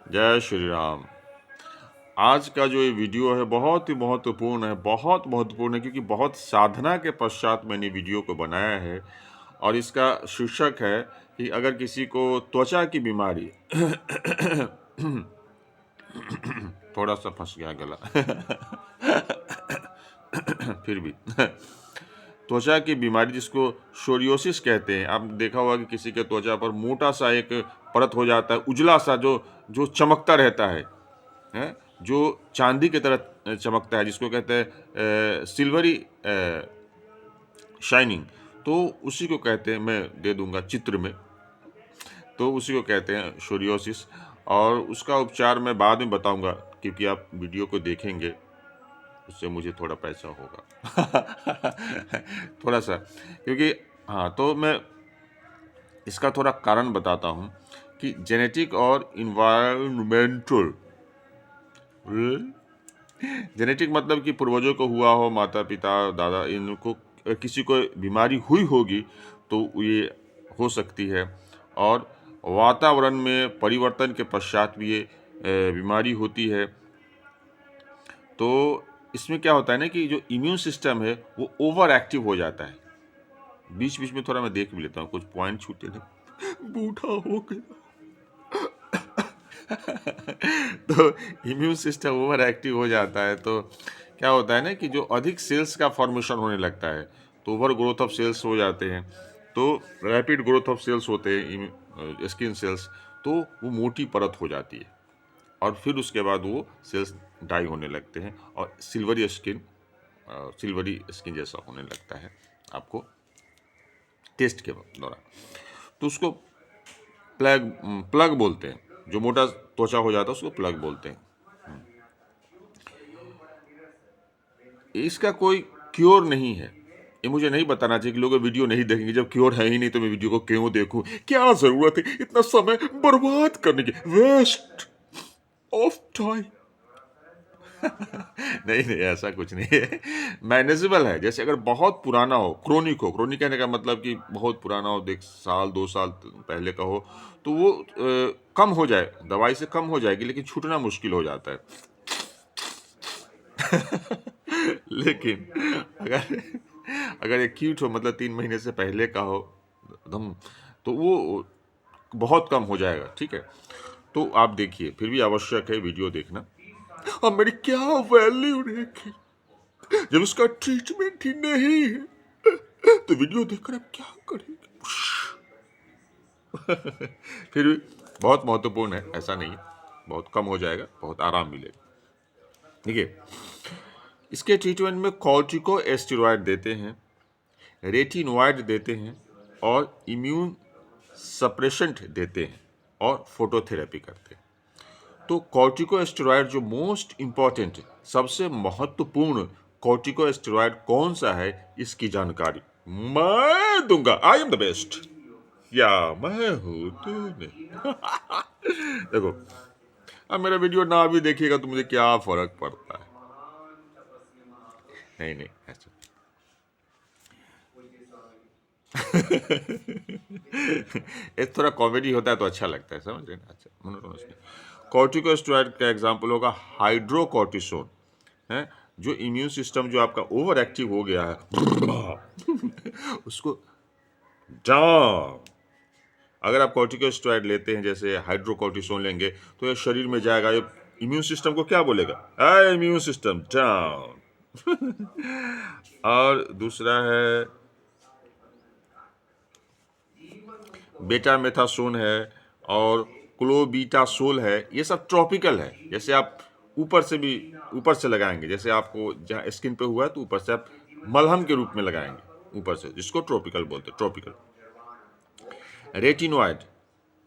जय श्री राम। आज का जो ये वीडियो है बहुत ही महत्वपूर्ण है, बहुत महत्वपूर्ण है, क्योंकि बहुत साधना के पश्चात मैंने वीडियो को बनाया है। और इसका शीर्षक है कि अगर किसी को त्वचा की बीमारी थोड़ा सा फंस गया गला फिर भी त्वचा की बीमारी जिसको सोरियोसिस कहते हैं। आप देखा होगा कि किसी के त्वचा पर मोटा सा एक परत हो जाता है, उजला सा, जो जो चमकता रहता है, जो चांदी की तरह चमकता है, जिसको कहते हैं सिल्वरी शाइनिंग। तो उसी को कहते हैं, मैं दे दूंगा चित्र में, तो उसी को कहते हैं सोरियोसिस। और उसका उपचार मैं बाद में बताऊंगा, क्योंकि आप वीडियो को देखेंगे उससे मुझे थोड़ा पैसा होगा थोड़ा सा, क्योंकि हाँ, तो मैं इसका थोड़ा कारण बताता हूँ कि जेनेटिक और इन्वायरमेंटल। जेनेटिक मतलब कि पूर्वजों को हुआ हो, माता पिता दादा इनको किसी को बीमारी हुई होगी तो ये हो सकती है। और वातावरण में परिवर्तन के पश्चात भी ये बीमारी होती है। तो इसमें क्या होता है ना कि जो इम्यून सिस्टम है वो ओवर एक्टिव हो जाता है। बीच बीच में थोड़ा मैं देख भी लेता हूँ, कुछ पॉइंट छूटे नहीं, बूढ़ा हो गया तो इम्यून सिस्टम ओवर एक्टिव हो जाता है, तो क्या होता है ना कि जो अधिक सेल्स का फॉर्मेशन होने लगता है, तो ओवर ग्रोथ ऑफ सेल्स हो जाते हैं। तो रैपिड ग्रोथ ऑफ सेल्स होते हैं, स्किन सेल्स, तो वो मोटी परत हो जाती है और फिर उसके बाद वो सेल्स डाई होने लगते हैं और सिल्वरी स्किन जैसा होने लगता है आपको टेस्ट के दौरान। तो उसको प्लग प्लग बोलते हैं। जो मोटा त्वचा हो जाता है उसको प्लग बोलते हैं। इसका कोई क्योर नहीं है, ये मुझे नहीं बताना चाहिए कि लोग वीडियो नहीं देखेंगे। जब क्योर है ही नहीं तो मैं वीडियो को क्यों देखूं? क्या जरूरत है इतना समय बर्बाद करने की? वेस्ट ऑफ टाइम नहीं नहीं, ऐसा कुछ नहीं है, मैनेजेबल है। जैसे अगर बहुत पुराना हो, क्रोनिक कहने का मतलब कि बहुत पुराना हो, देख साल 2 साल पहले का हो, तो वो कम हो जाए, दवाई से कम हो जाएगी, लेकिन छूटना मुश्किल हो जाता है लेकिन अगर अगर एक्यूट हो, मतलब 3 महीने से पहले का हो एकदम, तो वो बहुत कम हो जाएगा। ठीक है, तो आप देखिए, फिर भी आवश्यक है वीडियो देखना। अब मेरी क्या वैल्यू रहेगी जब उसका ट्रीटमेंट ही नहीं है, तो वीडियो देखकर आप क्या करेंगे? फिर भी बहुत महत्वपूर्ण है, ऐसा नहीं है, बहुत कम हो जाएगा, बहुत आराम मिलेगा। ठीक है, इसके ट्रीटमेंट में कॉर्टिकोस्टेरॉइड देते हैं, रेटिनॉइड देते हैं और इम्यून सप्रेशेंट देते हैं और फोटोथेरेपी करते हैं। तो कॉर्टिकोस्टेरॉइड जो मोस्ट इंपॉर्टेंट, सबसे महत्वपूर्ण कॉर्टिकोस्टेरॉइड कौन सा है, इसकी जानकारी मैं दूंगा। I am the best. या मैं हूं, तू नहीं देखो, अब मेरा वीडियो ना भी देखिएगा तो मुझे क्या फर्क पड़ता है? नहीं नहीं, ऐसा ये थोड़ा कॉमेडी होता है तो अच्छा लगता है, समझ रहे ना? अच्छा, मनोरंजन। कॉर्टिकोस्टेरॉइड का एग्जांपल होगा हाइड्रोकॉर्टिसोन, है, जो इम्यून सिस्टम जो आपका ओवर एक्टिव हो गया है उसको डाउन। अगर आप कॉर्टिकोस्टेरॉइड लेते हैं, जैसे हाइड्रोकॉर्टिसोन लेंगे, तो ये शरीर में जाएगा, ये इम्यून सिस्टम को क्या बोलेगा? इम्यून सिस्टम डाउन और दूसरा है बेटामेथासोन है और क्लोबीटासोल है। ये सब ट्रॉपिकल है, जैसे आप ऊपर से लगाएंगे, जैसे आपको जहाँ स्किन पे हुआ है तो ऊपर से आप मलहम के रूप में लगाएंगे ऊपर से, जिसको ट्रॉपिकल बोलते हैं, ट्रॉपिकल। रेटिनॉइड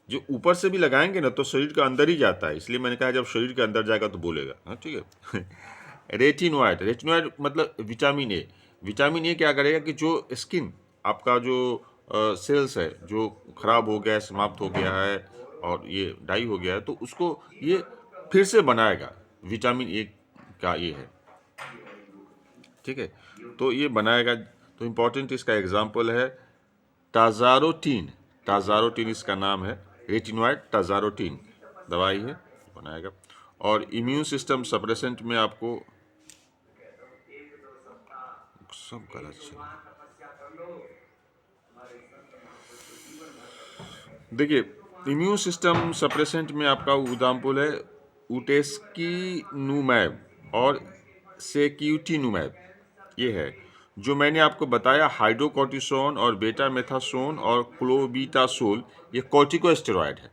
जो ऊपर से भी लगाएंगे ना तो शरीर के अंदर ही जाता है, इसलिए मैंने कहा जब शरीर के अंदर जाएगा तो बोलेगा। हाँ, ठीक है रेटिनॉइड मतलब विटामिन ए। विटामिन ए क्या करेगा कि जो स्किन आपका जो सेल्स है जो खराब हो गया है, समाप्त हो गया है और ये डाई हो गया है, तो उसको ये फिर से बनाएगा। विटामिन ए का ये है, ठीक है, तो ये बनाएगा। तो इम्पोर्टेंट इसका एग्जाम्पल है टाजारोटीन। टाजारोटीन इसका नाम है, रेटिनॉइड टाजारोटीन दवाई है। बनाएगा। और इम्यून सिस्टम सप्रेसेंट में आपको सब गलत चल। देखिए, इम्यून सिस्टम सप्रेसेंट में आपका एग्जाम्पल है उटेस्कीनुमैब और सेक्यूटिनुमैब। ये है जो मैंने आपको बताया, हाइड्रोकॉर्टिसोन और बेटामेथासोन और क्लोबीटासोल, ये कॉर्टिकोस्टेरॉइड है।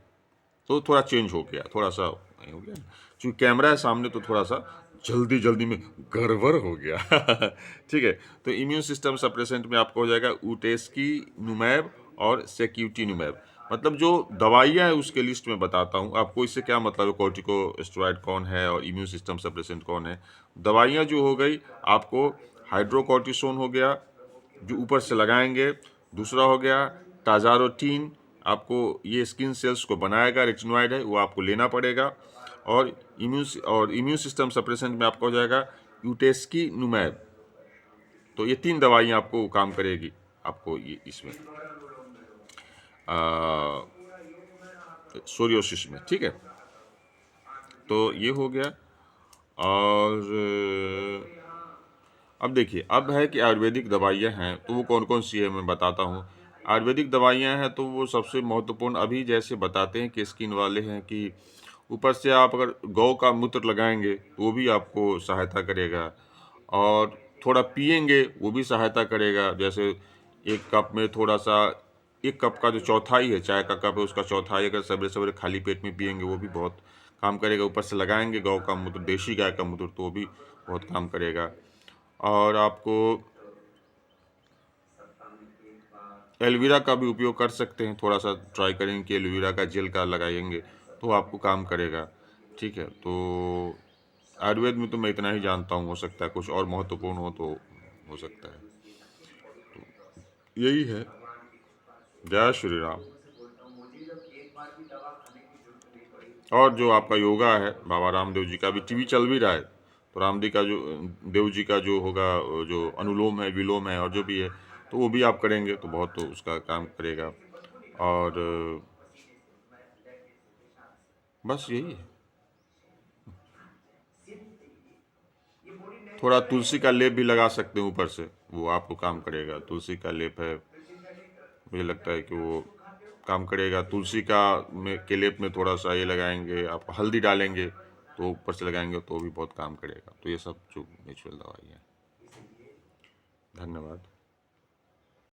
तो थोड़ा चेंज हो गया, थोड़ा सा नहीं हो गया, क्योंकि कैमरा है सामने तो थोड़ा सा जल्दी जल्दी में गड़बड़ हो गया। ठीक है, तो इम्यून सिस्टम सप्रेसेंट में आपको हो जाएगा उटेस्कीनुमैब और सेक्यूटिनुमैब। मतलब जो दवाइयाँ हैं उसके लिस्ट में बताता हूँ आपको, इससे क्या मतलब है, कॉर्टिकोस्टेरॉइड कौन है और इम्यून सिस्टम सप्रेसेंट कौन है। दवाइयाँ जो हो गई आपको, हाइड्रोकॉर्टिसोन हो गया जो ऊपर से लगाएंगे, दूसरा हो गया टाजारोटीन, आपको ये स्किन सेल्स को बनाएगा, रेटिनॉइड है वो आपको लेना पड़ेगा। और इम्यून सिस्टम सप्रेसेंट में आपका हो जाएगा यूटेस्कीनुमैब। तो ये 3 दवाइयाँ आपको काम करेगी आपको ये इसमें सोरियोसिस में। ठीक है, तो ये हो गया। और अब देखिए, अब है कि आयुर्वेदिक दवाइयाँ हैं तो वो कौन कौन सी है मैं बताता हूँ। आयुर्वेदिक दवाइयाँ हैं तो वो सबसे महत्वपूर्ण अभी जैसे बताते हैं कि स्किन वाले हैं कि ऊपर से आप अगर गौ का मूत्र लगाएंगे तो वो भी आपको सहायता करेगा, और थोड़ा पिएंगे वो भी सहायता करेगा। जैसे एक कप में थोड़ा सा, एक कप का जो चौथाई है, चाय का कप है उसका चौथाई अगर सवेरे सवेरे खाली पेट में पिएंगे वो भी बहुत काम करेगा। ऊपर से लगाएंगे गौ का मूत्र, देशी गाय का मूत्र, तो वो भी बहुत काम करेगा। और आपको एलोवेरा का भी उपयोग कर सकते हैं, थोड़ा सा ट्राई करेंगे कि एलोवेरा का जेल का लगाएंगे तो आपको काम करेगा। ठीक है, तो आयुर्वेद में तो मैं इतना ही जानता हूँ, हो सकता है कुछ और महत्वपूर्ण हो तो हो सकता है। यही है। जय श्री राम। और जो आपका योगा है, बाबा रामदेव जी का भी टीवी चल भी रहा है, तो रामदेव का जो देव जी का जो होगा, जो अनुलोम है विलोम है और जो भी है, तो वो भी आप करेंगे तो बहुत तो उसका काम करेगा। और बस यही है। थोड़ा तुलसी का लेप भी लगा सकते हैं ऊपर से, वो आपको काम करेगा। तुलसी का लेप है, मुझे लगता है कि वो काम करेगा। तुलसी का में के लेप में थोड़ा सा ये लगाएंगे, आप हल्दी डालेंगे तो ऊपर से लगाएंगे तो भी बहुत काम करेगा। तो ये सब जो नेचुरल दवाई है। धन्यवाद।